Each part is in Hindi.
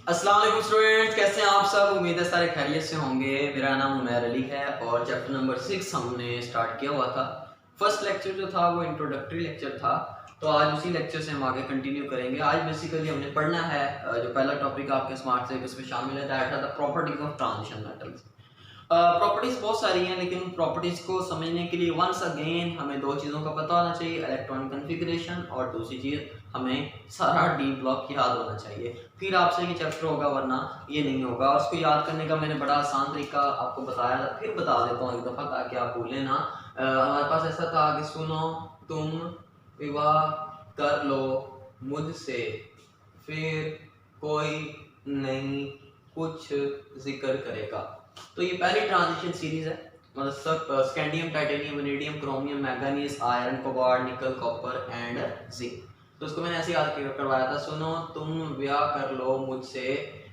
अस्सलाम वालेकुम स्टूडेंट्स, कैसे हैं आप सब। उम्मीद है सारे खैरियत से होंगे। मेरा नाम उमैर अली है और चैप्टर नंबर 6 हमने स्टार्ट किया हुआ था। फर्स्ट लेक्चर जो था वो इंट्रोडक्टरी लेक्चर था, तो आज उसी लेक्चर से हम आगे कंटिन्यू करेंगे। आज बेसिकली हमने पढ़ना है जो पहला टॉपिक आपके स्मार्ट सिलेबस में शामिल है, दैट है the properties of transition metals. Properties बहुत सारी हैं, लेकिन प्रॉपर्टीज को समझने के लिए वंस अगेन हमें दो चीज़ों का पता होना चाहिए, इलेक्ट्रॉनिक कन्फिग्रेशन और दूसरी चीज़ हमें सारा डी ब्लॉक याद होना चाहिए, फिर आपसे ये चैप्टर होगा, वरना ये नहीं होगा। और उसको याद करने का मैंने बड़ा आसान तरीका आपको बताया था, फिर बता देता हूँ एक दफ़ा ताकि आप भूलें ना। हमारे पास ऐसा था कि सुनो तुम विवाह कर लो मुझसे, फिर कोई नहीं कुछ जिक्र करेगा। तो ये पहली ट्रांजिशन सीरीज है, मतलब सब scandium, titanium, vanadium, chromium, manganese, iron, cobalt, निकल, कॉपर एंड जिंक। तो उसको मैंने ऐसे याद करवाया था, सुनो तुम ब्याह कर लो मुझसे,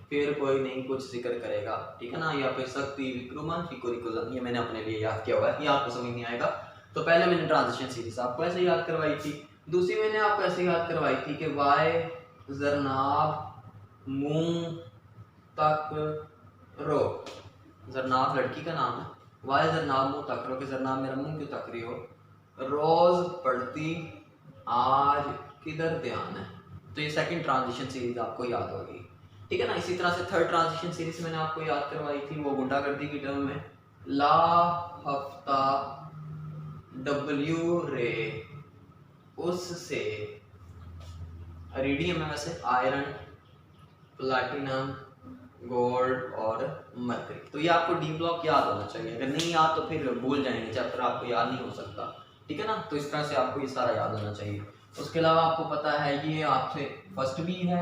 फिर कोई नहीं कुछ जिक्र करेगा, ठीक है ना। या फिर शक्ति विक्रमन फिकोरिकुलम, ये मैंने अपने लिए याद किया हुआ है, ये आपको समझ नहीं आएगा। तो पहले मैंने ट्रांजिशन सीरीज आपको ऐसे याद करवाई थी। दूसरी मैंने आपको ऐसे याद करवाई थी कि वाय जरनाब मुंह तक रो। जरनाब लड़की का नाम है, वाय जरनाब मुंह तक रो, कि जरनाब मेरा मुंह क्यों तक रही हो। रोज पढ़ती आज किधर ध्यान है। तो ये सेकंड ट्रांजिशन सीरीज आपको याद होगी, ठीक है ना। इसी तरह से थर्ड ट्रांजिशन सीरीज मैंने आपको याद करवाई थी, वो गुंडागर्दी की टर्म में, ला हफ्ता डब्ल्यू रे उससे, रेडियम में वैसे आयरन, प्लैटिनम, गोल्ड और मरकरी। तो ये आपको डी ब्लॉक याद होना चाहिए, अगर नहीं याद तो फिर भूल जाएंगे, चैप्टर आपको याद नहीं हो सकता, ठीक है ना। तो इस तरह से आपको ये सारा याद होना चाहिए। उसके अलावा आपको पता है ये आपसे फर्स्ट बी है,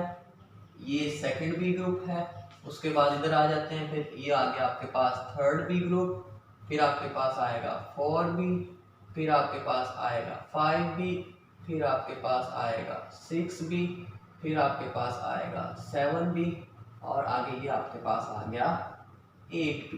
ये सेकंड बी ग्रुप है। उसके बाद इधर आ जाते हैं, फिर ये आ गया आपके पास थर्ड बी ग्रुप, फिर आपके पास आएगा 4B, फिर आपके पास आएगा 5B, फिर आपके पास आएगा 6B, फिर आपके पास आएगा 7B और आगे ये आपके पास आ गया 8B।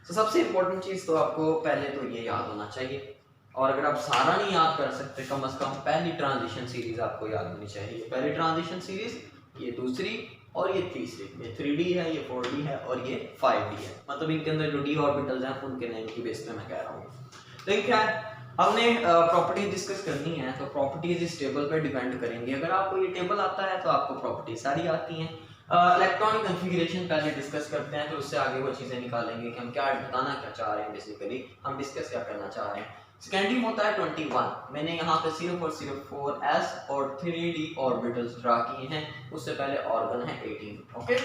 तो सबसे इंपॉर्टेंट चीज़ तो आपको पहले तो ये याद होना चाहिए, और अगर आप सारा नहीं याद कर सकते, कम से कम पहली ट्रांजिशन सीरीज आपको याद होनी चाहिए। पहली ट्रांजिशन सीरीज, ये दूसरी और ये तीसरी, ये 3D है, ये 4D है और ये 5D है। मतलब इनके अंदर जो डी ऑर्बिटल्स हैं उनके नेम की बेस पे मैं कह रहा हूँ। लेकिन क्या है, हमने प्रॉपर्टीज डिस्कस करनी है, तो प्रॉपर्टीज इस टेबल पे डिपेंड करेंगी। अगर आपको ये टेबल आता है तो आपको प्रॉपर्टीज सारी आती हैं। इलेक्ट्रॉनिक कन्फिगरेशन पहले डिस्कस करते हैं, फिर उससे आगे वो चीज़ें निकालेंगे कि हम क्या बताना क्या चाह रहे हैं, बेसिकली हम डिस्कस क्या करना चाह रहे हैं। स्कैंडियम होता है 21, मैंने यहाँ पे सिर्फ और सिर्फ 4s और 3d ऑर्बिटल्स ड्रा किए हैं, उससे पहले ऑर्गन है 18। ओके,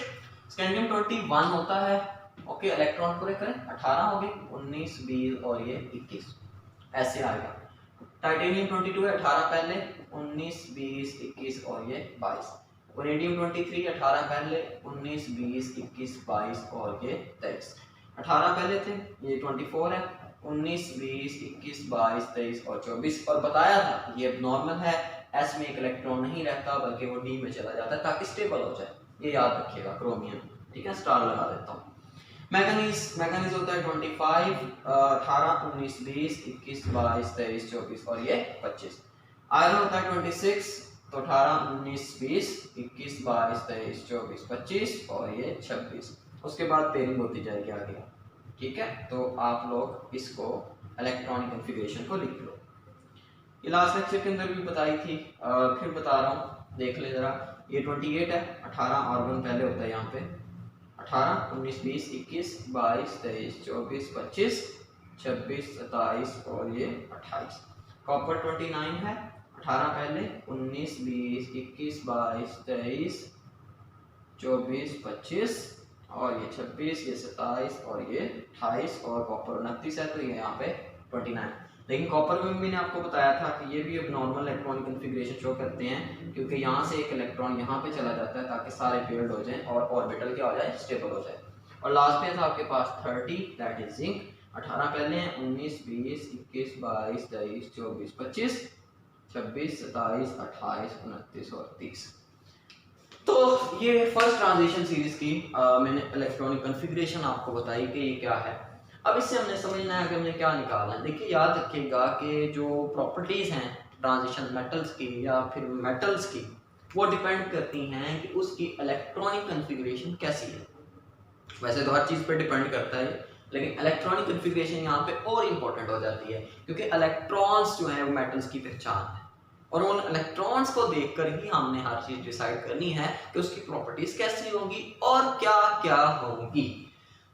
स्कैंडियम 21 होता है। ओके, इलेक्ट्रॉन पूरे करें 18 हो गए, 19, 20 और ये 21 ऐसे आएगा। टाइटेनियम 22 है, 18 पहले, 19, 20, 21 और ये 22। वनेडियम 23, 18 पहले, 19, 20, 21, 22 और ये 23। 18 पहले थे, ये 24 है, 19, 20, 21, 22, 23 और 24। और बताया था ये नॉर्मल है, एस में एक इलेक्ट्रॉन नहीं रहता बल्कि वो डी में चला जाता है ताकि स्टेबल हो जाए, ये याद रखिएगा। क्रोमियम, ठीक है, स्टार लगा देता हूँ। मैग्नीज होता है 25, 18, 19, 20, 21, 22, 23, 24 और ये 25। आयरन होता है 26, तो 18, 19, 20, 21, 22, 23, 24, 25 और ये 26। उसके बाद पेयरिंग होती जाएगी आगे, ठीक है। तो आप लोग इसको इलेक्ट्रॉनिक कॉन्फ़िगरेशन को लिख लो। ये लास्ट लेक्चर के अंदर भी बताई थी, फिर बता रहा हूँ, देख ले जरा। ये 28 है, 18 ऑर्गन पहले होता है यहाँ पे, 18, 19, 20, 21, 22, 23, 24, 25, 26, 27 और ये 28। कॉपर 29 है, 18 पहले, 19, 20, 21, 22, 23, 24, 25 और ये 26, ये 27 और ये 28 और कॉपर 29 है, तो ये यहाँ पे 29। लेकिन कॉपर में भी मैंने आपको बताया था कि ये भी अब नॉर्मल इलेक्ट्रॉनिक कन्फिग्रेशन शो करते हैं, क्योंकि यहाँ से एक इलेक्ट्रॉन यहाँ पे चला जाता है ताकि सारे पेयर्ड हो जाएं और ऑर्बिटल क्या हो जाए, स्टेबल हो जाए। और लास्ट में था आपके पास 30, दैट इज जिंक। 18 पहले हैं, 19, 20, 21, 22, 23, 24, 25, 26, 27, 28, 29 और 30। तो ये फर्स्ट ट्रांजिशन सीरीज की मैंने इलेक्ट्रॉनिक कन्फिग्रेशन आपको बताई कि ये क्या है। अब इससे हमने समझना है कि हमने क्या निकालना है। देखिए, याद रखिएगा कि जो प्रॉपर्टीज हैं ट्रांजिशन मेटल्स की या फिर मेटल्स की, वो डिपेंड करती हैं कि उसकी इलेक्ट्रॉनिक कॉन्फ़िगरेशन कैसी है। वैसे तो हर चीज़ पे डिपेंड करता है, लेकिन इलेक्ट्रॉनिक कॉन्फ़िगरेशन यहाँ पे और इम्पोर्टेंट हो जाती है, क्योंकि इलेक्ट्रॉन्स जो है वो मेटल्स की पहचान है, और उन इलेक्ट्रॉन्स को देखकर ही हमने हर चीज़ डिसाइड करनी है कि उसकी प्रॉपर्टीज कैसी होंगी और क्या क्या होंगी।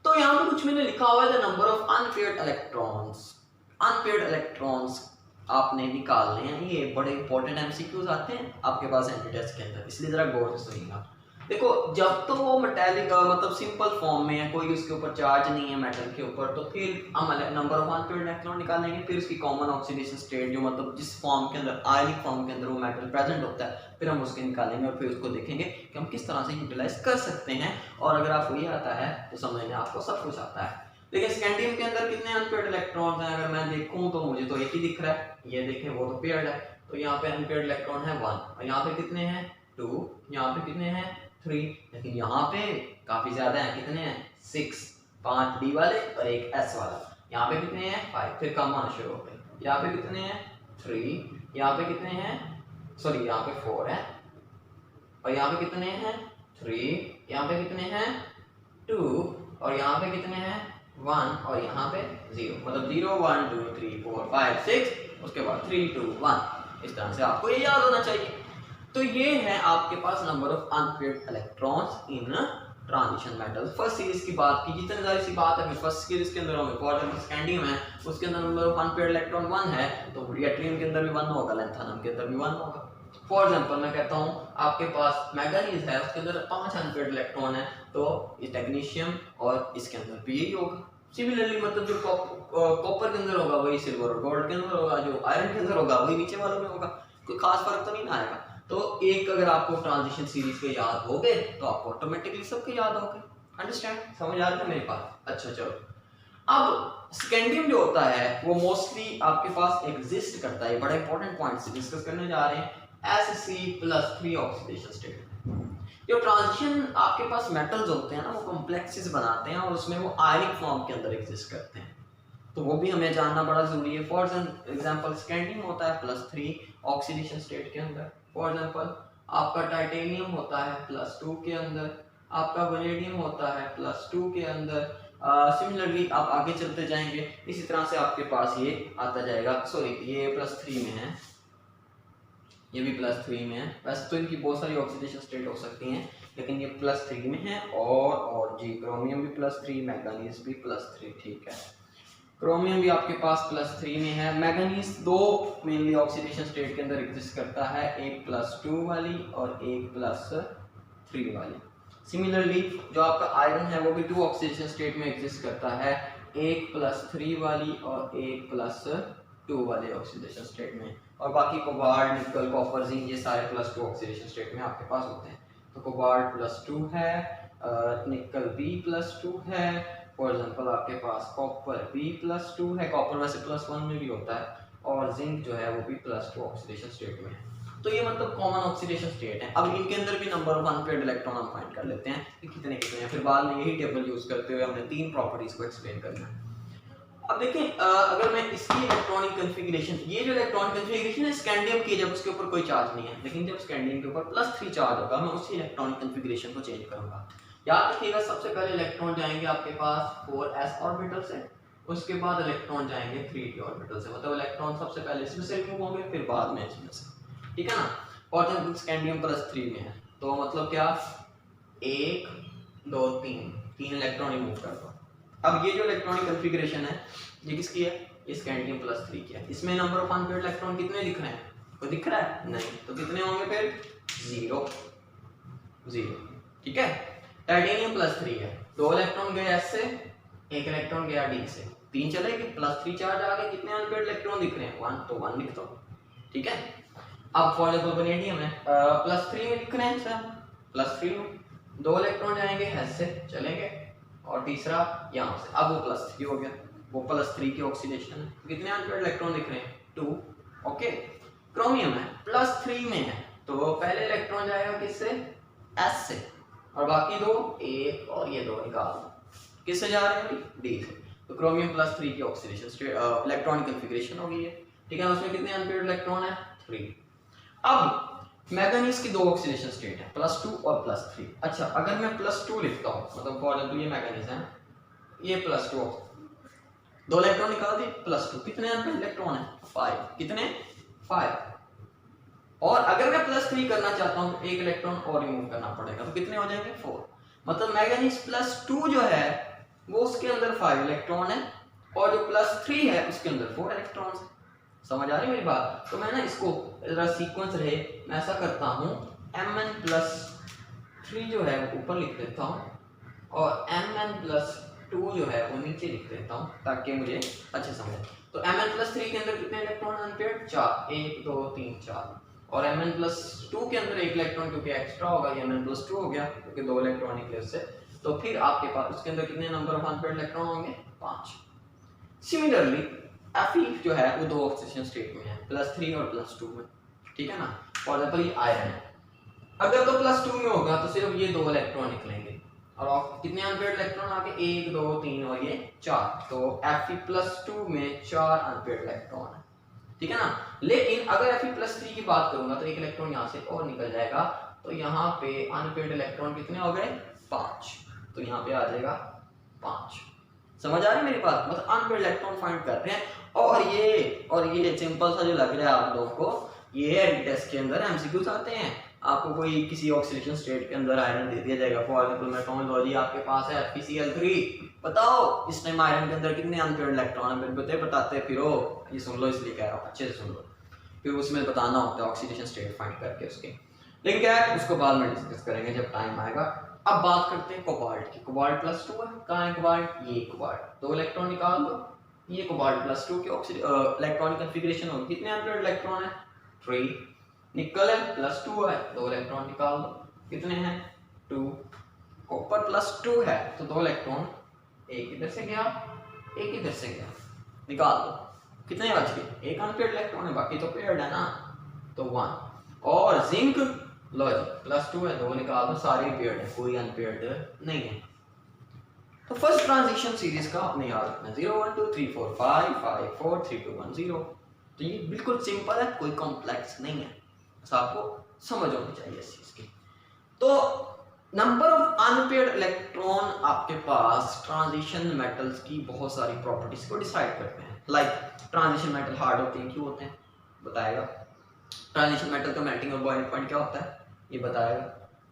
तो यहाँ पे कुछ मैंने लिखा हुआ है the number of unpaired electrons. Unpaired electrons आपने निकालने हैं, ये बड़े इंपॉर्टेंट एमसीक्यूज आते हैं आपके पास एंट्री टेस्ट के अंदर, इसलिए जरा गौर से सुनिएगा। देखो जब तो वो मेटेलिक मतलब सिंपल फॉर्म में है, कोई उसके ऊपर चार्ज नहीं है मेटल के ऊपर, तो फिर हम नंबर ऑफ अनपेयर्ड इलेक्ट्रॉन निकालेंगे, फिर उसकी कॉमन ऑक्सीडेशन स्टेट जो मतलब जिस फॉर्म के अंदर आयनिक फॉर्म के अंदर वो मेटल प्रेजेंट होता है, फिर हम उसके निकालेंगे और फिर उसको देखेंगे कि हम किस तरह से यूटिलाइज कर सकते हैं। और अगर आपको ये आता है तो समझने आपको सब कुछ आता है। देखिए स्कैंडियम के अंदर कितने अनपेयर्ड इलेक्ट्रॉन्स हैं, अगर मैं देखूं तो मुझे तो एक ही दिख रहा है, ये देखें वो तो पेयर्ड है, तो यहाँ पे अनपेयर्ड इलेक्ट्रॉन है 1, और यहाँ पे कितने हैं 2, यहाँ पे कितने हैं 3, लेकिन यहाँ पे काफी ज्यादा है, कितने हैं 6, 5 डी वाले और एक एस वाला, यहाँ पे कितने हैं 5, फिर कम होना शुरू हो गए, यहाँ पे कितने हैं 3, यहाँ पे कितने हैं सॉरी यहाँ पे 4 है, और यहाँ पे कितने हैं 3, यहाँ पे कितने हैं 2, और यहाँ पे कितने हैं 1, और यहाँ पे 0, मतलब 0 1 2 3 4 5 6, उसके बाद 3 2 1, इस तरह से आपको ये याद होना चाहिए। तो ये है आपके पास number of unpaired electrons in transition metals. First series की बात की, जितनी सारी सी बात है, फर्स्ट सीरीज के अंदर होंगे, फॉर एग्जांपल स्कैंडियम है, उसके अंदर नंबर ऑफ अनपेयर्ड इलेक्ट्रॉन 1 है, तो यट्रियम के अंदर भी 1 होगा, लैंथेनम के अंदर भी 1 होगा। फॉर एग्जांपल मैं कहता हूँ आपके पास मैंगनीज है, उसके अंदर 5 अनपेयर्ड इलेक्ट्रॉन है, तो ये टेक्नीशियम और इसके अंदर भी यही होगा। सिमिलरली मतलब जो कॉपर के अंदर होगा वही सिल्वर और गोल्ड के अंदर होगा, जो आयरन के अंदर होगा वही नीचे वालों में होगा, कोई खास फर्क तो नहीं ना आएगा। तो एक अगर आपको ट्रांजिशन सीरीज के याद हो गए तो आपको ऑटोमेटिकली सबके याद हो गए। अंडरस्टैंड, समझ आ रहा है मेरे पास? अच्छा चलो, अब स्कैंडियम जो होता है वो मोस्टली आपके पास एग्जिस्ट करता है, बड़ा इंपॉर्टेंट पॉइंट से डिस्कस करने जा रहे हैं, Sc+3 ऑक्सीडेशन स्टेट। जो ट्रांजिशन आपके पास मेटल्स होते हैं ना, वो कॉम्प्लेक्सेस बनाते हैं और उसमें वो आयनिक फॉर्म के अंदर एग्जिस्ट करते हैं, तो वो भी हमें जानना बड़ा जरूरी है। फॉर एग्जांपल स्कैंडियम होता है +3 ऑक्सीडेशन स्टेट के अंदर, फॉर एग्जांपल आपका टाइटेनियम होता है +2 के अंदर, आपका वैनेडियम होता है +2 के अंदर। सिमिलरली आप आगे चलते जाएंगे, इसी तरह से आपके पास ये आता जाएगा, सॉरी ये +3 में है, ये भी +3 में है। वैसे तो इनकी बहुत सारी ऑक्सीडेशन स्टेट हो सकती हैं, लेकिन ये +3 में है। और जी क्रोमियम भी +3, मैंगनीज भी +3, ठीक है, क्रोमियम भी आपके पास +3 में है। मैंगनीज 2 मेनली ऑक्सीडेशन स्टेट के अंदर एग्जिस्ट करता है, एक +2 वाली और एक +3 वाली। सिमिलरली जो आपका आयरन है वो भी 2 ऑक्सीडेशन स्टेट में एग्जिस्ट करता है, एक +3 वाली और एक +2 वाले ऑक्सीडेशन स्टेट में, और बाकी कोबाल्ट, निकल, कॉपर, जिंक ये सारे +2 ऑक्सीडेशन स्टेट में आपके पास होते हैं। तो कोबाल्ट +2 है, निकल भी +2 है, फॉर एग्जांपल आपके पास कॉपर भी +2 है, कॉपर वैसे +1 में भी होता है, और जिंक जो है वो भी +2 ऑक्सीडेशन स्टेट में है। तो ये मतलब कॉमन ऑक्सीडेशन स्टेट है। अब इनके अंदर भी नंबर ऑफ अनपेयर्ड इलेक्ट्रॉन हम फाइंड कर लेते हैं कि कितने कितने हैं, फिर बाद में यही टेबल यूज करते हुए हमने 3 प्रॉपर्टीज को एक्सप्लेन करना है। अब देखें अगर मैं इसकी इलेक्ट्रॉनिक कॉन्फ़िगरेशन, ये जो इलेक्ट्रॉनिक कॉन्फ़िगरेशन है स्कैंडियम की, जब उसके ऊपर कोई चार्ज नहीं है, लेकिन जब स्कैंडियम के ऊपर +3 चार्ज होगा मैं उसकी इलेक्ट्रॉनिक कॉन्फ़िगरेशन को चेंज करूंगा। याद रखिएगा सबसे पहले इलेक्ट्रॉन जाएंगे आपके पास 4s ऑर्बिटल से, उसके बाद इलेक्ट्रॉन जाएंगे 3d ऑर्बिटल से, मतलब इलेक्ट्रॉन सबसे पहले इसमें से रिमूव होंगे फिर बाद में इसमें से, ठीक है ना। और जब स्कैंडियम +3 में है तो मतलब क्या 1 2 3 इलेक्ट्रॉन रिमूव कर दो। अब ये जो इलेक्ट्रॉनिक कॉन्फ़िगरेशन है ये किसकी है, ये स्कैंडियम +3 की है। इसमें नंबर ऑफ अनपेयर्ड इलेक्ट्रॉन कितने दिख रहे हैं, कोई दिख रहा है नहीं, तो कितने होंगे फिर 0 0, ठीक है। टाइटेनियम +3 है, 2 इलेक्ट्रॉन गए S से, 1 इलेक्ट्रॉन गया D से, 3 चले गए, +3 चार्ज आ गए, कितने अनपेयर्ड इलेक्ट्रॉन दिख रहे हैं 1, तो 1 लिख दो, ठीक है। अब फॉर एग्जांपल वैनेडियम है +3 में लिख रहे हैं सर, +3 में 2 इलेक्ट्रॉन जाएंगे S से चलेंगे, और तीसरा यहाँ से, अब वो +3 हो गया, वो +3 की ऑक्सीडेशन है, कितने अनपेयर्ड इलेक्ट्रॉन दिख रहे हैं 2, ओके। क्रोमियम है +3 में है, तो पहले इलेक्ट्रॉन जाएगा किससे S से, और बाकी 2 1 और ये 2 निकाल दो, किससे जा रहे हैं D से, तो क्रोमियम +3 की ऑक्सीडेशन स्टेट इलेक्ट्रॉनिक कॉन्फ़िगरेशन हो गई है, ठीक है। उसमें कितने अनपेयर्ड इलेक्ट्रॉन है 3। अब मैंगनीज की दो ऑक्सीडेशन स्टेट है, +2 और +3। अच्छा, अगर मैं +2 लिखता हूँ, मतलब फॉर एग्जाम्पल ये मैंगनीज है, ये +2, 2 इलेक्ट्रॉन निकाल दिए, +2, कितने यहाँ पे इलेक्ट्रॉन है? 5, कितने? 5। और अगर मैं +3 करना चाहता हूँ तो एक इलेक्ट्रॉन और रिमूव करना पड़ेगा, तो कितने हो जाएंगे? 4। मतलब मैंगनीज +2 जो है वो उसके अंदर 5 इलेक्ट्रॉन है, और जो +3 है उसके अंदर 4 इलेक्ट्रॉन है। समझ आ रही मेरी बात? तो मैं ना इसको जरा सीक्वेंस रहे, मैं ऐसा करता हूँ, Mn+3 जो है वो ऊपर लिख देता हूँ, और Mn+2 जो है वो नीचे लिख देता हूँ, ताकि मुझे अच्छे समझ। तो Mn+3 के अंदर कितने इलेक्ट्रॉन अनपेयर्ड? 4, 1 2 3 4। और Mn+2 के अंदर एक इलेक्ट्रॉन क्योंकि एक्स्ट्रा होगा, ये Mn+2 हो गया क्योंकि 2 इलेक्ट्रॉन निकले उससे। तो फिर आपके पास उसके अंदर कितने नंबर ऑफ अनपेयर्ड इलेक्ट्रॉन होंगे? 5। सिमिलरली Fe जो है वो दो ऑक्सीडेशन स्टेट में है, +3 और +2 में, ठीक है ना। फॉर एग्जाम्पल ये आयरन है, अगर तो +2 में होगा तो सिर्फ ये 2 इलेक्ट्रॉन निकलेंगे, और कितने अनपेयर्ड इलेक्ट्रॉन आगे? 1 2 3 और ये 4। तो Fe+2 में 4 अनपेयर्ड इलेक्ट्रॉन है, ठीक है ना। लेकिन अगर Fe+3 की बात करूंगा तो एक इलेक्ट्रॉन यहाँ से और निकल जाएगा, तो यहाँ पे अनपेयर्ड इलेक्ट्रॉन कितने हो गए? 5। तो यहाँ पे आ जाएगा 5। समझ आ रही मेरी बात? मतलब अनपेयर्ड इलेक्ट्रॉन फाइंड कर रहे हैं। और ये सिंपल सा जो लग रहा है आप लोगों को, ये टेस्ट के अंदर एमसीक्यूज आते हैं। आपको कोई किसी ऑक्सीडेशन स्टेट के अंदर आयरन दे दिया जाएगा, फॉर एग्जांपल मेटोलॉजी आपके पास है FeCl3, बताओ इस टाइम आयरन के अंदर कितने अनपेयर्ड इलेक्ट्रॉन है? बताते फिरो, ये सुन लो इसलिए कह रहा हूँ, अच्छे से सुन लो, फिर उसमें बताना होता है ऑक्सीडेशन स्टेट फाइंड करके उसके। लेकिन क्या है, उसको बाद में डिस्कस करेंगे जब टाइम आएगा। अब बात करते हैं कोबाल्ट की। कोबाल्ट +2 है, कहाँ है कोबाल्ट? ये कोबाल्ट, 2 इलेक्ट्रॉन निकाल दो, ये कोबाल्ट +2 की इलेक्ट्रॉनिक कॉन्फ़िगरेशन होगी, कितने अनपेयर्ड इलेक्ट्रॉन है? 3। निकल है +2 है, 2 इलेक्ट्रॉन निकाल दो, कितने हैं? 2। कॉपर +2 है तो 2 इलेक्ट्रॉन, एक इधर से गया, एक इधर से गया, निकाल दो, कितने बच गए? एक अनपेयर्ड इलेक्ट्रॉन है, बाकी तो पेयर्ड है ना, तो 1। और जिंक लो जी +2 है, 2 निकाल दो, सारे पेयर्ड है, कोई अनपेयर्ड नहीं है। तो फर्स्ट ट्रांजिशन सीरीज का आपने याद रखना 0 1 2 3 4 5 5 4 3 2 1 0। तो ये बिल्कुल सिंपल है, कोई कॉम्प्लेक्स नहीं है, बस आपको समझ होनी चाहिए इस चीज की। तो नंबर ऑफ अनपेयर्ड इलेक्ट्रॉन आपके पास ट्रांजिशन मेटल्स की बहुत सारी प्रॉपर्टीज को डिसाइड करते हैं। लाइक ट्रांजिशन मेटल हार्ड होते हैं, क्यों होते हैं बताएगा। ट्रांजिशन मेटल का मेल्टिंग और बॉइलिंग पॉइंट क्या होता है ये बताएगा।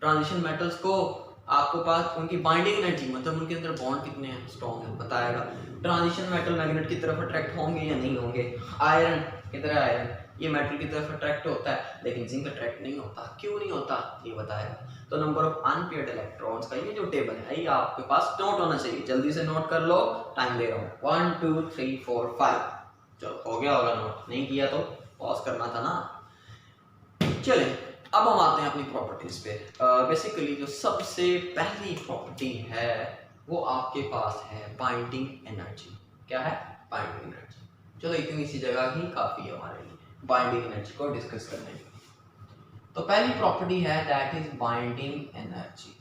ट्रांजिशन मेटल्स को आपको पास उनकी बाइंडिंग एनर्जी, मतलब उनके अंदर बॉन्ड कितने हैं, स्ट्रॉन्ग है, बताएगा। ट्रांजिशन मेटल मैग्नेट की तरफ अट्रैक्ट होंगे या नहीं होंगे। आयरन की तरह, आयरन ये मेटल की तरफ अट्रैक्ट होता है, लेकिन जिंक अट्रैक्ट नहीं होता, क्यों नहीं होता ये बताएगा। तो नंबर ऑफ अनपेयर्ड इलेक्ट्रॉन्स का ये जो टेबल है ये आपके पास नोट होना चाहिए, जल्दी से नोट कर लो, टाइम दे रहा हूँ। 1 2 3 4 5। चलो हो गया होगा नोट, नहीं किया तो पॉज करना था ना। चले अब हम आते हैं अपनी प्रॉपर्टीज पे। बेसिकली जो सबसे पहली प्रॉपर्टी है वो आपके पास है बाइंडिंग एनर्जी। क्या है? Binding energy. चलो इतनी सी जगह ही काफी है हमारे लिए बाइंडिंग एनर्जी को डिस्कस करने के लिए। तो पहली प्रॉपर्टी है that is binding energy.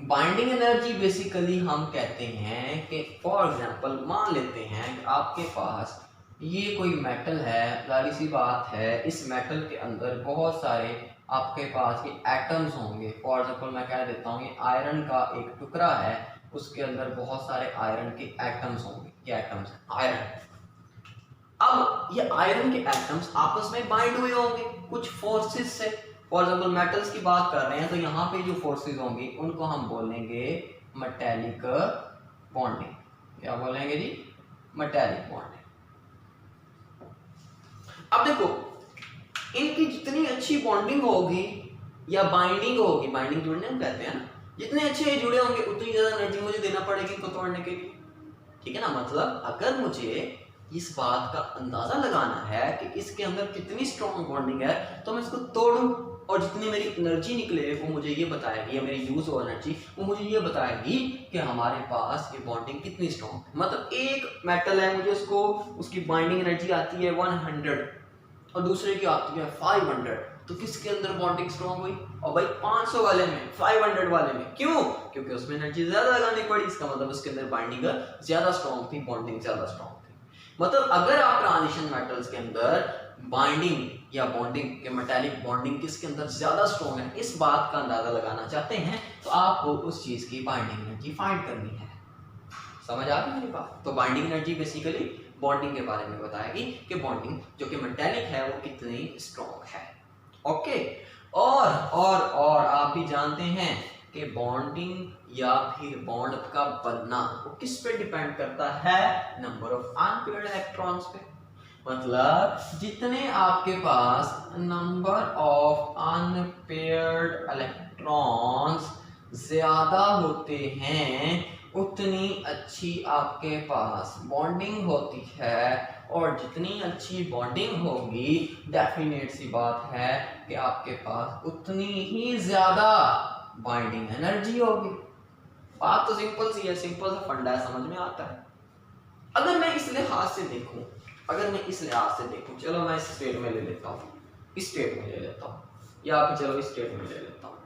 Binding energy basically हम कहते हैं कि फॉर एग्जांपल मान लेते हैं कि आपके पास ये कोई मेटल है, जारी सी बात है इस मेटल के अंदर बहुत सारे आपके पास ये एटम्स होंगे। फॉर एग्जांपल मैं कह देता हूँ ये आयरन का एक टुकड़ा है, उसके अंदर बहुत सारे आयरन के एटम्स होंगे। क्या एटम्स है? आयरन। अब ये आयरन के एटम्स आपस में बाइंड हुए होंगे कुछ फोर्सेस से। फॉर एग्जांपल मेटल्स की बात कर रहे हैं तो यहाँ पे जो फोर्सेस होंगी उनको हम बोलेंगे मेटेलिक बॉन्डिंग। क्या बोलेंगे जी? Metallic bonding. अब देखो इनकी जितनी अच्छी बॉन्डिंग होगी या बाइंडिंग होगी, बाइंडिंग जुड़ने हम कहते हैं ना, जितने अच्छे जुड़े होंगे उतनी ज्यादा एनर्जी मुझे देना पड़ेगी इनको तोड़ने के लिए, ठीक है ना। मतलब अगर मुझे इस बात का अंदाजा लगाना है कि इसके अंदर कितनी स्ट्रॉन्ग बॉन्डिंग है तो मैं इसको तोड़ूं, और जितनी मेरी एनर्जी निकले वो मुझे ये बताएगी, या मेरी यूज हो एनर्जी वो मुझे ये बताएगी कि हमारे पास ये बॉन्डिंग कितनी स्ट्रॉन्ग है। मतलब एक मेटल है, मुझे उसको उसकी बाइंडिंग एनर्जी आती है 100 और दूसरे की आती है 500, तो किसके अंदर बॉन्डिंग स्ट्रॉन्ग हुई? और भाई 500 वाले में, 500 वाले में। क्यों? क्योंकि उसमें एनर्जी ज्यादा लगानी पड़ी, इसका मतलब उसके अंदर बाइंडिंग ज्यादा स्ट्रॉन्ग थी, बॉन्डिंग ज्यादा स्ट्रॉन्ग थी। मतलब अगर आप ट्रांजिशन मेटल्स के अंदर बाइंडिंग या बॉन्डिंग के मेटालिक बॉन्डिंग किसके अंदर ज़्यादा स्ट्रॉन्ग है, इस बात का अंदाज़ा लगाना चाहते हैं तो आपको उस चीज़ की बाइंडिंग एनर्जी फाइंड करनी है। समझ आ गई मेरी बात? तो बाइंडिंग एनर्जी बेसिकली बॉन्डिंग के बारे में बताएगी कि बॉन्डिंग जो कि मेटालिक है वो कितनी स्ट्रॉन्ग है। ओके, और आप भी जानते हैं कि बॉन्डिंग या फिर बॉन्ड का बनना वो किस पे डिपेंड करता है, नंबर ऑफ अनपेयर्ड इलेक्ट्रॉन्स पे। मतलब जितने आपके पास नंबर ऑफ अनपेयर्ड इलेक्ट्रॉन्स ज्यादा होते हैं उतनी अच्छी आपके पास बॉन्डिंग होती है, और जितनी अच्छी बॉन्डिंग होगी डेफिनेट सी बात है कि आपके पास उतनी ही ज्यादा बाइंडिंग एनर्जी होगी। बात तो सिंपल सी है, सिंपल सा फंडा है, समझ में आता है। अगर मैं इस लिहाज से देखूं, चलो मैं इस स्टेट में ले लेता हूँ, इस स्टेट में ले लेता हूँ, या फिर चलो इस स्टेट में ले लेता हूँ।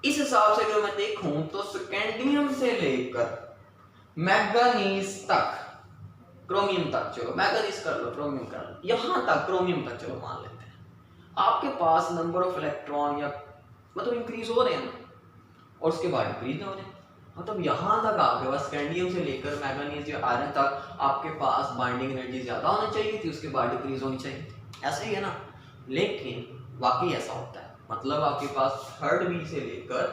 इस हिसाब से अगर मैं देखूं तो स्कैंडियम से लेकर मैंगनीज तक, क्रोमियम तक, चलो मैंगनीज कर लो, क्रोमियम कर लो, यहां तक क्रोमियम तक चलो मान लेते हैं, आपके पास नंबर ऑफ इलेक्ट्रॉन या मतलब इंक्रीज हो रहे हैं और उसके बाद डिक्रीज हो रहे हैं। मतलब यहां तक आपके पास स्कैंडियम से लेकर मैंगनीज या आयरन तक आपके पास बाइंडिंग एनर्जी ज्यादा होनी चाहिए थी, उसके बाद डिक्रीज होनी चाहिए थी, ऐसे ही है ना। लेकिन वाकई ऐसा होता है, मतलब आपके पास थर्ड बी से लेकर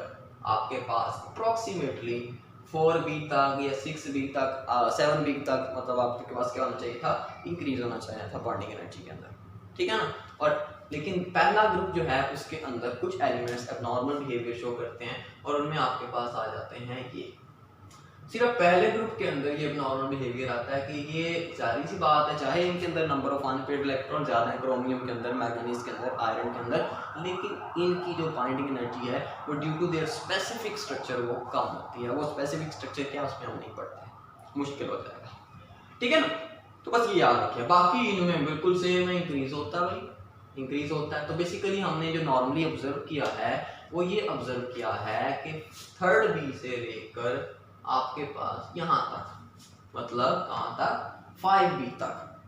आपके पास अप्रोक्सीमेटली 4B तक या 6B तक 7B तक, मतलब आपके पास क्या होना चाहिए था, इंक्रीज होना चाहिए था बॉन्डिंग एनर्जी के अंदर, ठीक है ना। और लेकिन पहला ग्रुप जो है उसके अंदर कुछ एलिमेंट्स एबनॉर्मल बिहेवियर शो करते हैं और उनमें आपके पास आ जाते हैं ये, सिर्फ पहले ग्रुप के अंदर ये एबनॉर्मल बिहेवियर आता है कि ये जाहिर सी बात है, चाहे इनके अंदर नंबर ऑफ अनपेयर्ड इलेक्ट्रॉन ज़्यादा है, क्रोमियम के अंदर, मैंगनीज के अंदर, आयरन के अंदर, लेकिन इनकी जो बाइंडिंग एनर्जी है वो due to their specific structure वो कम होती है। वो स्पेसिफिक स्ट्रक्चर क्या, उसमें हम नहीं पढ़ते हैं, मुश्किल हो जाएगा, ठीक है ना। तो बस ये याद रखिए, बाकी इनमें बिल्कुल सेम है, इंक्रीज होता है भाई, इंक्रीज होता है। तो बेसिकली हमने जो नॉर्मली ऑब्जर्व किया है वो ये ऑब्जर्व किया है कि थर्ड बी से लेकर आपके पास यहाँ तक, मतलब कहाँ तक, 5B तक,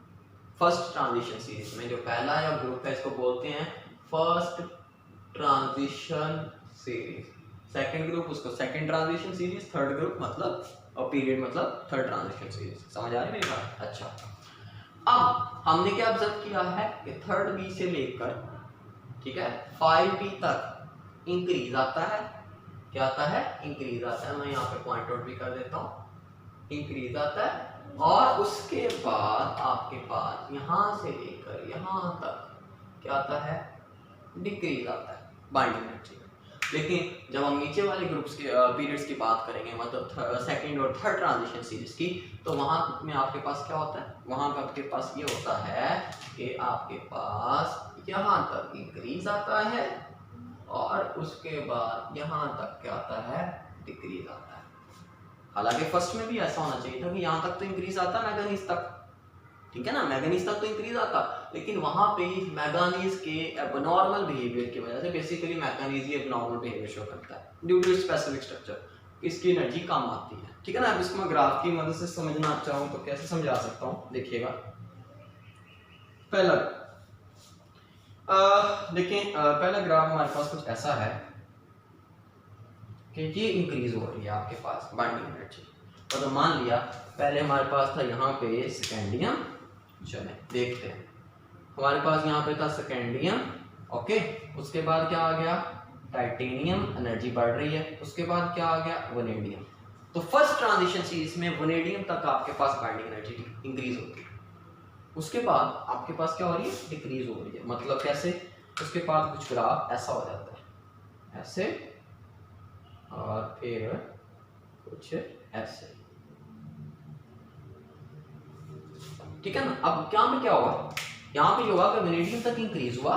फर्स्ट ट्रांजिशन सीरीज में जो पहला या ग्रुप है इसको बोलते हैं first transition series, second group उसको second transition series, third group मतलब और पीरियड मतलब थर्ड ट्रांजिशन सीरीज। समझ आ रही है मेरी बात? अच्छा, अब हमने क्या ऑब्जर्व किया है कि थर्ड बी से लेकर, ठीक है, 5B तक इंक्रीज आता है, क्या आता है, इंक्रीज आता है। मैं यहाँ पे पॉइंट आउट भी कर देता हूँ, इंक्रीज आता है, और उसके बाद आपके पास यहाँ से लेकर यहाँ तक क्या आता है, डिक्रीज आता है बाइंडिंग एनर्जी। लेकिन जब हम नीचे वाले ग्रुप्स के पीरियड्स की बात करेंगे, मतलब सेकंड और थर्ड ट्रांजिशन सीरीज की, तो वहाँ में आपके पास क्या होता है, वहाँ पे आपके पास ये होता है कि आपके पास यहाँ तक इंक्रीज आता है और उसके बाद यहाँ तक क्या आता है, डिक्रीज आता है। हालांकि फर्स्ट में भी ऐसा होना चाहिए था कि यहाँ तक तो इंक्रीज आता मैंगनीज तक, ठीक है ना, मैंगनीज तक तो इंक्रीज आता, लेकिन वहां पे मैंगनीज के एबनॉर्मल बिहेवियर की वजह से, बेसिकली मैंगनीज ही एबनॉर्मल बिहेवियर शो करता है ड्यू टू स्पेसिफिक स्ट्रक्चर, इसकी एनर्जी कम आती है, ठीक है ना। अब इसको मैं ग्राफ की मदद से समझना चाहूँ तो कैसे समझा सकता हूँ, देखिएगा। पहला देखें, पहला ग्राफ हमारे पास कुछ ऐसा है कि ये इंक्रीज हो रही है आपके पास बाइंडिंग एनर्जी। तो मान लिया पहले हमारे पास था यहाँ पे स्कैंडियम, चले देखते हैं, हमारे पास यहाँ पे था स्कैंडियम, ओके, उसके बाद क्या आ गया, टाइटेनियम, एनर्जी बढ़ रही है, उसके बाद क्या आ गया, वनेडियम। तो फर्स्ट ट्रांजिशन सीरीज में वनेडियम तक आपके पास बाइंडिंग एनर्जी इंक्रीज होती है, उसके बाद आपके पास क्या हो रही है, डिक्रीज हो रही है। मतलब कैसे, उसके बाद कुछ ग्राफ ऐसा हो जाता है, ऐसे, और फिर कुछ ऐसे, ठीक है ना। अब क्या में क्या हुआ, यहाँ पे होगा कि वनेडियम तक इंक्रीज हुआ,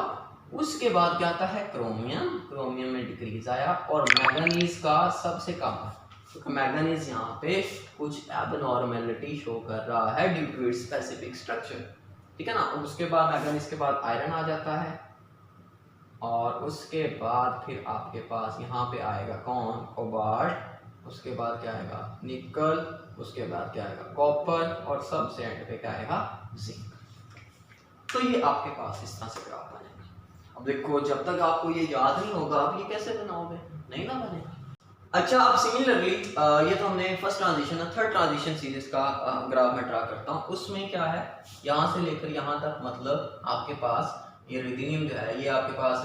उसके बाद क्या आता है, क्रोमियम, क्रोमियम में डिक्रीज आया, और मैंगनीज का सबसे कम है, क्योंकि मैंगनीज यहाँ पे कुछ एबनॉर्मेलिटी शो कर रहा है due to its specific structure, ठीक है ना। उसके बाद मैंगनीज के बाद आयरन आ जाता है, और उसके बाद फिर आपके पास यहाँ पे आएगा कौन, कोबाल्ट, उसके बाद क्या आएगा, निकल, उसके बाद क्या आएगा, कॉपर, और सबसे एंड पे क्या आएगा, जिंक। तो ये आपके पास इस तरह से ग्राफ बनेगा। अब देखो जब तक आपको ये याद नहीं होगा आप ये कैसे बनाओगे, नहीं ना बनेगा। अच्छा, अब सिमिलरली ये तो हमने फर्स्ट ट्रांजिशन है, थर्ड ट्रांजिशन सीरीज का ग्राफ मैं ड्रा करता हूँ। उसमें क्या है, यहाँ से लेकर यहाँ तक, मतलब आपके पास ये रिदीनियम जो है ये आपके पास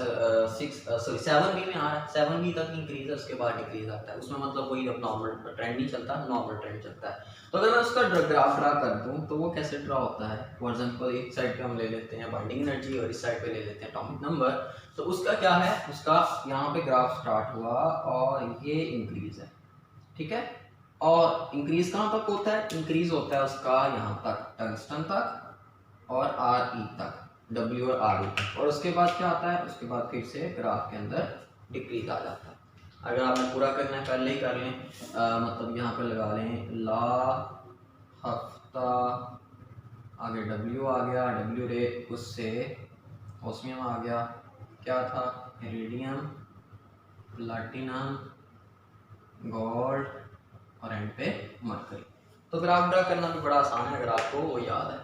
7B में आ रहा है, 7B तक इंक्रीज है, उसके बाद डिक्रीज आता है। उसमें मतलब कोई अब नॉर्मल ट्रेंड नहीं चलता, नॉर्मल ट्रेंड चलता है। तो अगर मैं उसका ग्राफ ड्रा कर दूँ तो वो कैसे ड्रा होता है, फॉर एग्जाम्पल एक साइड पे हम ले लेते हैं बाइंडिंग एनर्जी और इस साइड पे ले लेते हैं एटॉमिक नंबर। तो उसका क्या है, उसका यहाँ पे ग्राफ स्टार्ट हुआ और ये इंक्रीज है, ठीक है। और इंक्रीज कहाँ तक होता है, इंक्रीज होता है उसका यहाँ तक, टंगस्टन तक और RE तक, W और RE तक। और उसके बाद क्या आता है, उसके बाद फिर से ग्राफ के अंदर डिक्रीज आ जाता है। अगर आपने पूरा करना है कर लें, मतलब यहाँ पर लगा लें ला हफ्ता, आगे W आ गया, W रे उससे ओस्मियम आ गया, क्या था इरिडियम, प्लैटिनम, गोल्ड और एंड पे मरकरी। तो ग्राफ ड्रा करना भी बड़ा आसान है अगर आपको वो याद है।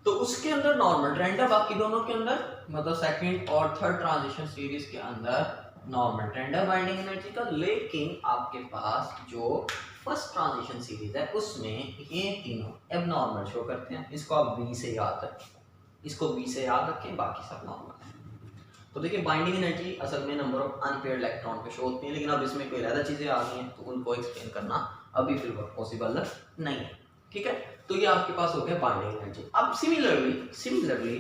तो उसके अंदर नॉर्मल ट्रेंड है, बाकी दोनों के अंदर मतलब सेकंड और थर्ड ट्रांजिशन सीरीज के अंदर नॉर्मल ट्रेंड है बाइंडिंग एनर्जी का। लेकिन आपके पास जो फर्स्ट ट्रांजिशन सीरीज है उसमें ये तीनों एबनॉर्मल शो करते हैं। इसको आप B से याद रखें, इसको B से याद रखें, बाकी सब नॉर्मल है। तो देखिए बाइंडिंग एनर्जी असल में नंबर ऑफ अनपेयर्ड इलेक्ट्रॉन पे शो होती है, लेकिन अब इसमें कोई ज़्यादा चीज़ें आ गई हैं तो उनको एक्सप्लेन करना अभी फिलहाल पॉसिबल नहीं है, ठीक है। तो ये आपके पास हो गया बाइंडिंग एनर्जी। अब सिमिलरली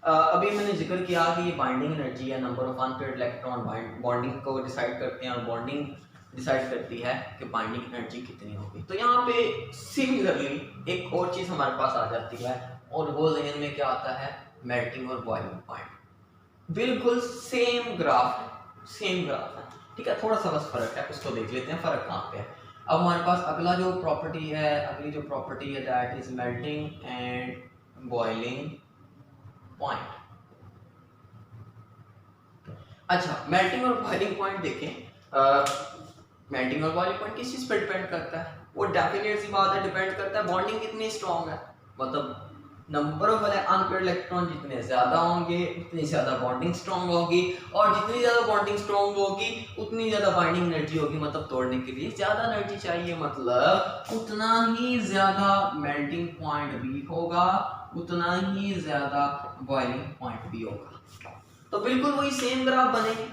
अभी मैंने जिक्र किया कि ये बाइंडिंग एनर्जी या number of unpaired electron bonding को डिसाइड करते हैं और बॉन्डिंग डिसाइड करती है कि बाइंडिंग एनर्जी कितनी होगी। तो यहाँ पे सिमिलरली एक और चीज़ हमारे पास आ जाती है और वो ज़हन में क्या आता है, मेल्टिंग और बॉइलिंग पॉइंट। बिल्कुल सेम ग्राफ है, ठीक है, थोड़ा सा बस फर्क है, उसको देख लेते हैं फर्क कहाँ पे है। अब हमारे पास अगली जो प्रॉपर्टी है that is melting and boiling point. अच्छा, मेल्टिंग और बॉइलिंग पॉइंट देखें। मेल्टिंग और बॉइलिंग पॉइंट किस चीज पर डिपेंड करता है, वो डेफिनेट सी बात है, डिपेंड करता है बॉन्डिंग कितनी स्ट्रॉन्ग है। मतलब नंबर ऑफ अनपेयर्ड इलेक्ट्रॉन जितने ज्यादा होंगे उतनी ज्यादा बॉन्डिंग स्ट्रॉन्ग होगी, और जितनी ज्यादा बॉन्डिंग स्ट्रॉन्ग होगी उतनी ज्यादा बाइंडिंग एनर्जी होगी। मतलब तोड़ने के लिए ज्यादा एनर्जी चाहिए, मतलब उतना ही ज्यादा मेल्टिंग पॉइंट भी होगा, उतना ही ज्यादा बॉइलिंग पॉइंट भी होगा। तो बिल्कुल वही सेम ग्राफ बनेंगे,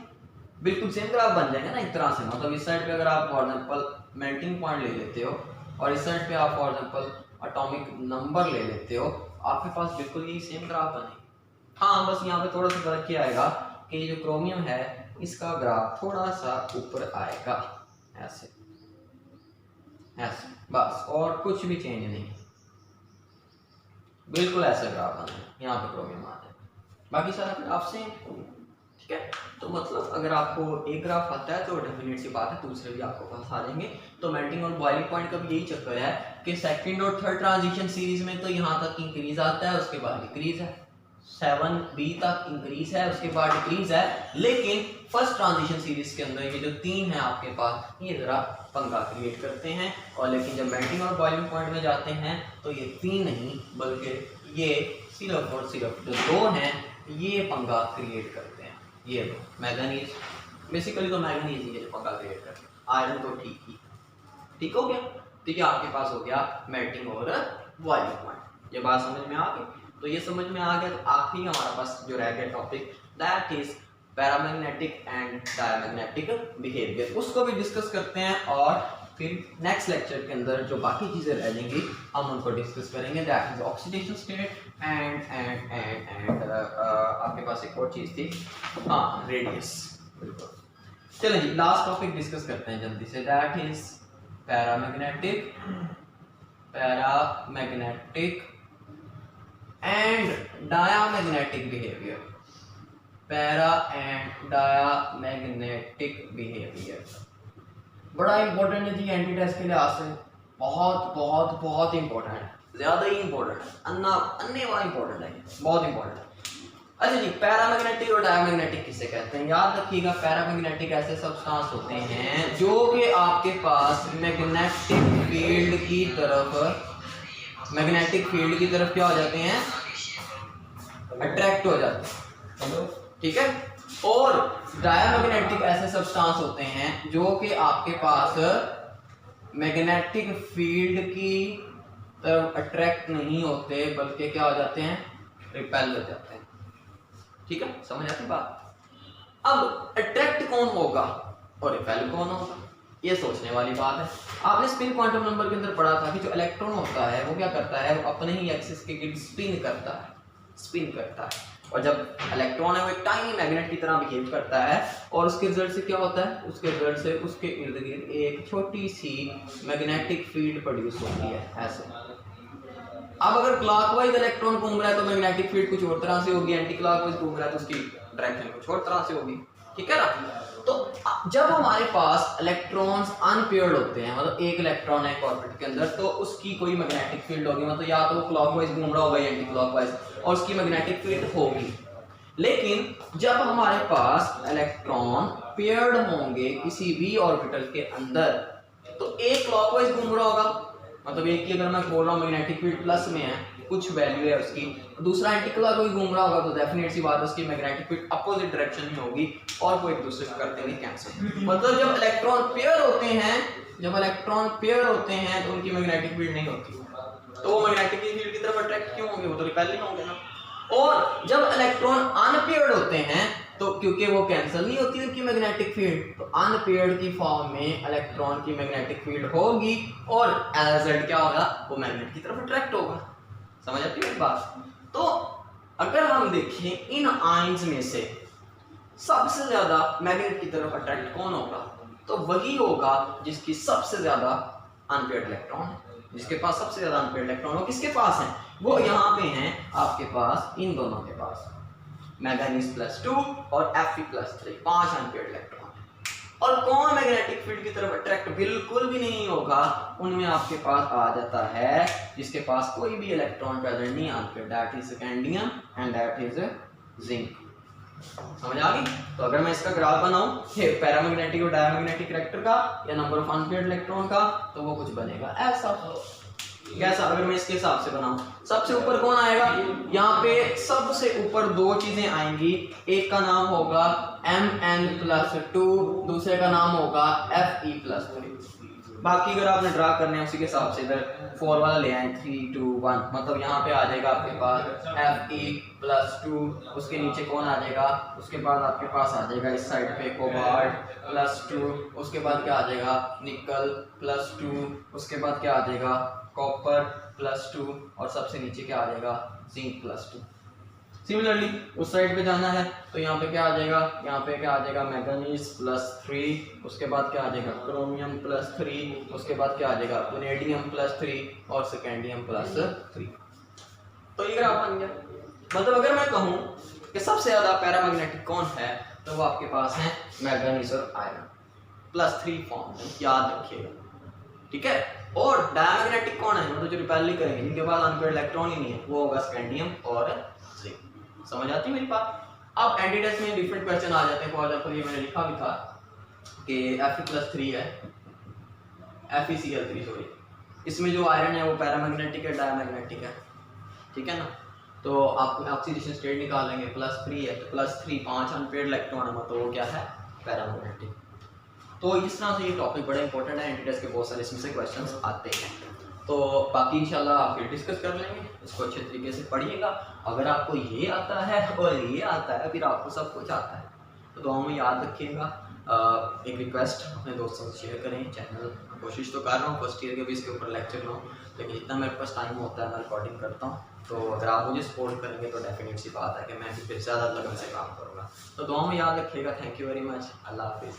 बिल्कुल सेम ग्राफ बन जाएंगे ना एक तरह से। मतलब इस साइड पे अगर आप फॉर एग्जांपल मेल्टिंग पॉइंट ले लेते हो और इस साइड पे आप फॉर एग्जांपल एटॉमिक नंबर ले लेते हो, आपके पास बिल्कुल यही सेम ग्राफ बनेगा। हाँ, बस यहाँ पे थोड़ा सा फर्क क्या आएगा कि ये जो क्रोमियम है इसका ग्राफ थोड़ा सा ऊपर आएगा, ऐसे बस, और कुछ भी चेंज नहीं, बिल्कुल ऐसा ग्राफ बनेगा। यहाँ पे क्रोमियम आ जाए, बाकी सारा ग्राफ सेम, ठीक है। तो मतलब अगर आपको एक ग्राफ आता है तो डेफिनेट सी बात है दूसरे भी आपको पास आ जाएंगे। तो मेल्टिंग और बॉइलिंग पॉइंट का भी यही चक्कर है कि सेकंड और थर्ड ट्रांजिशन सीरीज में तो यहाँ तक इंक्रीज आता है, उसके बाद डिक्रीज है, 7B तक इंक्रीज है, उसके बाद डिक्रीज है। लेकिन फर्स्ट ट्रांजिशन सीरीज के अंदर ये जो तीन है आपके पास, ये जरा पंगा क्रिएट करते हैं। और लेकिन जब मेल्टिंग और बॉइलिंग पॉइंट में जाते हैं तो ये तीन नहीं बल्कि ये सिर्फ और सिर्फ जो दो हैं ये पंगा क्रिएट करते हैं। ये दो मैग्नीज, बेसिकली तो मैग्नीज ही है जो पंगा क्रिएट करते हैं, आयरन तो ठीक हो गया। ठीक है, आपके पास हो गया मेल्टिंग और बॉइलिंग पॉइंट। ये बात समझ में आ गई? तो ये समझ में आ गया तो आखिरी हमारा पास जो रह गया topic that is paramagnetic and diamagnetic behaviour, उसको भी डिस्कस करते हैं। और फिर नेक्स्ट लेक्चर के अंदर जो बाकी चीजें रह जाएंगी हम उनको डिस्कस करेंगे, that is oxidation state and आपके पास एक और चीज थी, हाँ, रेडियस। बिल्कुल, चलिए जी लास्ट टॉपिक डिस्कस करते हैं जल्दी से, that is paramagnetic and diamagnetic behaviour. Para and diamagnetic behaviour बड़ा इंपॉर्टेंट है जी एंटी टेस्ट के लिहाज से, बहुत बहुत बहुत इंपॉर्टेंट है, ज्यादा ही इंपॉर्टेंट है, अन्य वाला इंपॉर्टेंट है, बहुत इंपॉर्टेंट है। अच्छा जी, पैरामैग्नेटिक और डायमैग्नेटिक किसे कहते हैं? याद रखिएगा, पैरामैग्नेटिक ऐसे सब्सटेंस होते हैं जो कि आपके पास मैग्नेटिक फील्ड की तरफ क्या हो जाते हैं, अट्रैक्ट हो जाते हैं, ठीक है। और डायमैग्नेटिक ऐसे सब्सटेंस होते हैं जो कि आपके पास मैग्नेटिक फील्ड की तरफ अट्रैक्ट नहीं होते, बल्कि क्या हो जाते हैं, रिपेल हो जाते हैं, ठीक है, समझ आती बात। अब अट्रैक्ट कौन होगा और रिपेल कौन होगा, ये सोचने वाली बात है। आपने स्पिन क्वांटम नंबर के अंदर पढ़ा था कि जो इलेक्ट्रॉन होता है वो क्या करता है, वो अपने ही एक्सिस के गिर्द स्पिन करता है, स्पिन करता है। और जब इलेक्ट्रॉन है वो एक टाइनी मैग्नेट की तरह बिहेव करता है, और उसके रिजल्ट से क्या होता है, उसके रिजल्ट से उसके इर्द गिर्द एक छोटी सी मैग्नेटिक फील्ड प्रोड्यूस होती है, ऐसे। अब अगर क्लॉकवाइज इलेक्ट्रॉन घूम रहा है तो मैग्नेटिक फील्ड कुछ और तरह से होगी, एंटी क्लॉकवाइज घूम रहा है तो उसकी डायरेक्शन कुछ और तरह से होगी, ठीक है ना। तो जब हमारे पास इलेक्ट्रॉन्स अनपेयर्ड होते हैं, मतलब एक इलेक्ट्रॉन है एक ऑर्बिट के अंदर, तो उसकी कोई मैग्नेटिक फील्ड होगी, मतलब या तो वो क्लॉकवाइज घूम रहा होगा या एंटी क्लॉकवाइज, और उसकी मैग्नेटिक फील्ड होगी। लेकिन जब हमारे पास इलेक्ट्रॉन पेयर्ड होंगे किसी भी ऑर्बिटल के अंदर, तो एक क्लॉकवाइज घूम रहा होगा, मतलब एक की अगर मैं बोल रहा हूँ मैग्नेटिक फील्ड प्लस में है, कुछ वैल्यू है उसकी, दूसरा एंटी क्लॉकवाइज घूम रहा होगा, तो डेफिनेट सी बात है उसकी मैग्नेटिक फील्ड अपोजिट डायरेक्शन में होगी और वो एक दूसरे को कर देंगे कैंसिल। मतलब जब इलेक्ट्रॉन पेयर होते हैं, जब इलेक्ट्रॉन पेयर होते हैं तो उनकी मैग्नेटिक फील्ड नहीं होती, तो वो मैग्नेटिक फील्ड की तरफ अट्रैक्ट क्यों होंगे, वो तो रिपेल नहीं होंगे ना। और जब इलेक्ट्रॉन अनपेयर्ड होते हैं तो क्योंकि वो कैंसिल नहीं होती उनकी मैग्नेटिक फील्ड, तो अनपेयर्ड की फॉर्म में इलेक्ट्रॉन की मैग्नेटिक फील्ड होगी और एज क्या होगा, वो मैग्नेट की तरफ अट्रैक्ट होगा। समझ आती है बात। तो अगर हम देखें इन आयंस में से सबसे ज्यादा मैग्नेट की तरफ अट्रैक्ट कौन होगा, तो वही होगा जिसकी सबसे ज्यादा अनपेयर्ड इलेक्ट्रॉन है, जिसके पास सबसे ज्यादा अनपेयर्ड इलेक्ट्रॉन हो किसके पास है, वो यहाँ पे हैं आपके पास, इन दोनों के पास, मैंगनीज +2 और Fe+3, 5 अनपेयर्ड इलेक्ट्रॉन। और कौन मैग्नेटिक फील्ड की तरफ अट्रैक्ट बिल्कुल भी नहीं होगा, उनमें आपके पास आ जाता है जिसके पास कोई भी इलेक्ट्रॉन प्रेजेंट नहीं unpaired, that is scandium and that is zinc. समझ आ गई। तो अगर मैं इसका ग्राफ बनाऊं पैरामैग्नेटिक और डायमैग्नेटिक कैरेक्टर का या नंबर ऑफ अनपेयर्ड इलेक्ट्रॉन का, तो वो कुछ बनेगा ऐसा। कैसा, अगर मैं इसके हिसाब से बनाऊं, सबसे ऊपर कौन आएगा, यहाँ पे सबसे ऊपर दो चीजें आएंगी, एक का नाम होगा Mn+2, दूसरे का नाम होगा Fe+3। बाकी अगर आपने ड्रा करने हैं उसी के हिसाब से इधर 4 वाला ले आए, 3 2 1, मतलब यहाँ पे आ जाएगा आपके पास Fe+2, उसके नीचे कौन आ जाएगा, उसके बाद आपके पास आ जाएगा इस साइड पे कोबाल्ट+2, उसके बाद क्या आ जाएगा निकल+2, उसके बाद क्या आ जाएगा कॉपर+2, और सबसे नीचे क्या आ जाएगा जिंक+2। सिमिलरली उस साइड पे जाना है तो यहाँ पे क्या आ जाएगा, यहाँ पे क्या आ जाएगा मैंगनीज+3, उसके बाद क्या आ जाएगा क्रोमियम+3, उसके बाद क्या आ जाएगा वेनेडियम+3 और स्कैंडियम+3। तो ये ग्राफ बन गया। मतलब अगर मैं कहूँ कि सबसे ज्यादा पैरामैग्नेटिक कौन है, तो वो आपके पास है मैंगनीज और आयरन +3 फॉर्म, याद रखिएगा, ठीक है। और डायमैग्नेटिक कौन है, मतलब जो रिपेल नहीं करेंगे, जिनके पास अनपेयर्ड इलेक्ट्रॉन ही नहीं है, वो होगा स्कैंडियम और जिंक। समझ आती है मेरी बात। अब एंटीटेस्ट में डिफरेंट क्वेश्चन आ जाते हैं, फॉर एग्जांपल ये मैंने लिखा भी था कि Fe+3 है, FeCl3 सॉरी, इसमें जो आयरन है वो पैरामैग्नेटिक है डायमैग्नेटिक है, ठीक है ना। तो आप ऑक्सीडेशन स्टेट निकालेंगे, +3 है तो +3 5 अनपेयर्ड इलेक्ट्रॉन है, मतलब वो क्या है पैरामैग्नेटिक। तो इस तरह से ये टॉपिक बड़ा इंपॉर्टेंट है, एंटीटेस्ट के बहुत सारे इसमें से क्वेश्चंस आते हैं। तो बाकी इंशाल्लाह आप फिर डिस्कस कर लेंगे, इसको अच्छे तरीके से पढ़िएगा। अगर आपको ये आता है और ये आता है, फिर आपको सब कुछ आता है, तो दुआ में याद रखिएगा। एक रिक्वेस्ट, अपने दोस्तों से शेयर करें चैनल। कोशिश तो कर रहा हूँ फर्स्ट ईयर के भी इसके ऊपर लेक्चर लूँ, लेकिन जितना मेरे पास टाइम होता है मैं रिकॉर्डिंग करता हूँ। तो अगर आप मुझे सपोर्ट करेंगे तो डेफिनेट सी बात है कि मैं फिर ज़्यादा लगन से काम करूँगा। तो दुआ में याद रखिएगा। Thank you very much. अल्लाह हाफिज़।